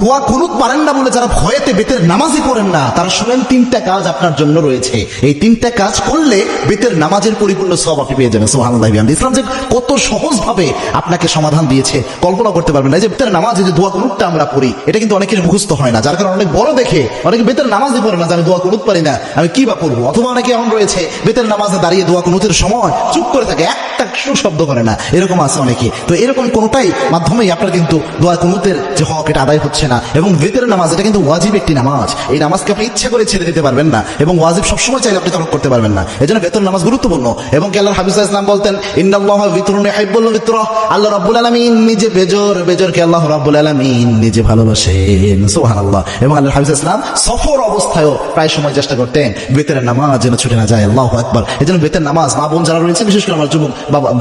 দোয়া কুনুত পারেন না বলে যারা ভয়েতে বেতের নামাজই পড়েন না, তারা শুনেন তিনটা কাজ আপনার জন্য রয়েছে। এই তিনটা কাজ করলে বেতের নামাজের পরিপূর্ণ সওয়াব আপনি পেয়ে যাবেন। সুবহানাল্লাহ। ইসলাম যে কত সহজ ভাবে আপনাকে সমাধান দিয়েছে কল্পনা করতে পারবেন না। এই যে বেতের নামাজে যে দোয়া কুনুতটা আমরা পড়ি, এটা কিন্তু অনেকের মুখস্থ হয় না, যার কারণে অনেক বড় দেখে অনেকে বেতের নামাজই পড়ে না, যে আমি দোয়া কুনুত পারি না, আমি কি বা পড়বো। অথবা অনেকে এমন রয়েছে বেতের নামাজে দাঁড়িয়ে দোয়া কুনুতের সময় চুপ করে থাকে, একটা শব্দ করে না, এরকম আছে অনেকে। তো এরকম কোনটাই মাধ্যমেই আপনার কিন্তু দোয়া কুনুতের যে হক এটা আদায় হচ্ছে না। এবং বেতের নামাজ এটা কিন্তু ওয়াজিব একটি নামাজ, এই নামাজকে আপনি ইচ্ছা করে ছেড়ে দিতে পারবেন না, এবং ওয়াজিব সবসময় চাইলে আপনি তরক করতে পারবেন না। এই জন্য বেতের নামাজ গুরুত্বপূর্ণ। এবং আল্লাহর হাবিব সাল্লাল্লাহু আলাইহি ওয়াসাল্লাম বলতেন, ইন্নাল্লাহা বিতরুন ইউহিব্বুল বিতর, আল্লাহ রাব্বুল আলামিন নিজে বেজরকে আল্লাহ রাব্বুল আলামিন নিজে ভালোবাসেন। সুবহানাল্লাহ। এবং আল্লাহর হাবিব সাল্লাল্লাহু আলাইহি ওয়াসাল্লাম সফর অবস্থায়ও প্রায় সময় চেষ্টা করতেন বেতের নামাজ যেন ছুটে না যায়। আল্লাহু আকবার। এই জন্য বেতের নামাজ মা বোন যারা রয়েছে, বিশেষ করে আমার যুবক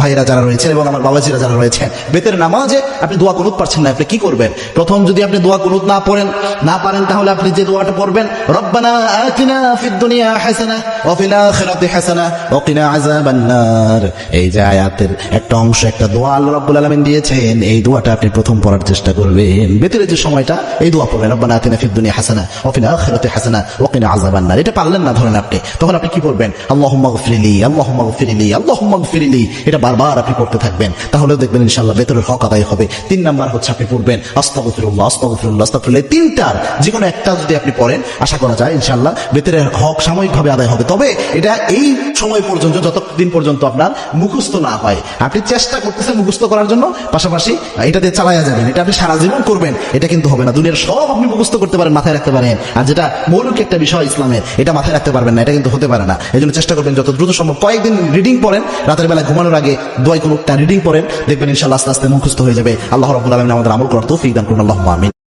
ভাইরা যারা রয়েছে এবং আমার বাবাজিরা যারা রয়েছে, বেতের নামাজে আপনি দোয়া কুনুত পারছেন না, আপনি কি করবেন? প্রথম যদি আপনি দোয়া কুনুত না পারেন তাহলে আপনি যে দোয়াটা পড়বেন, রব্বানা আতিনা ফিদ দুনিয়া হাসানা ওয়া ফিল আখিরাতি হাসানা ওয়া কিনা আযাবান নার। এই যে আয়াতের একটা অংশ, একটা দোয়া আল্লাহ রাব্বুল আলামিন দিয়েছেন, এই দোয়াটা আপনি প্রথম পড়ার চেষ্টা করবেন। বেতের যে সময়টা এই দোয়া পড়বেন, রব্বানা আতিনা ফিদ দুনিয়া হাসানা ওয়া ফিল আখিরাতি হাসানা ওয়া কিনা আযাবান নার। এটা পারলেন না ধরেন আপনি, তখন আপনি কি করবেন? আল্লাহুম্মা গফিরলি, আল্লাহুম্মা গফিরলি, আল্লাহুম্মা গফিরলি। এটা বারবার আপনি পড়তে থাকবেন, তাহলে দেখবেন ইনশাআল্লাহ বেতের হক আদায় হবে। 3 নাম্বার হচ্ছে আপনি পড়বেন আস্তাগফিরুল্লাহ, আস্তাগফিরুল্লাহ, আস্তাগফিরুল্লাহ। 3টার যে কোনো একটা যদি আপনি পড়েন, আশা করা যায় ইনশাআল্লাহ বেতের হক সাময়িকভাবে আদায় হবে। তবে এটা এই সময় পর্যন্ত, যতদিন পর্যন্ত আপনার মুখস্থ না হয়। আপনি চেষ্টা করতেছেন মুখস্থ করার জন্য, পাশাপাশি এটা দিয়ে চালায়া যাবেন। এটা আপনি সারা জীবন করবেন, এটা কিন্তু হবে না। দুনিয়ার সব আপনি মুখস্থ করতে পারেন, মাথায় রাখতে পারেন, আর যেটা মৌলিক একটা বিষয় ইসলামের, এটা মাথায় রাখতে পারবেন না, এটা কিন্তু হতে পারে না। এই জন্য চেষ্টা করবেন যত দ্রুত সম্ভব কয়েকদিন রিডিং পড়েন, রাতের বেলা ঘুমানোর আগে দোয়া কুনুতটা রিডিং পড়েন, দেখবেন ইনশাআল্লাহ আস্তে আস্তে মুখস্থ হয়ে যাবে। আল্লাহ রাব্বুল আলামিন আমাদের আমল করার তৌফিক দান করুন। আল্লাহুম্মা আমিন।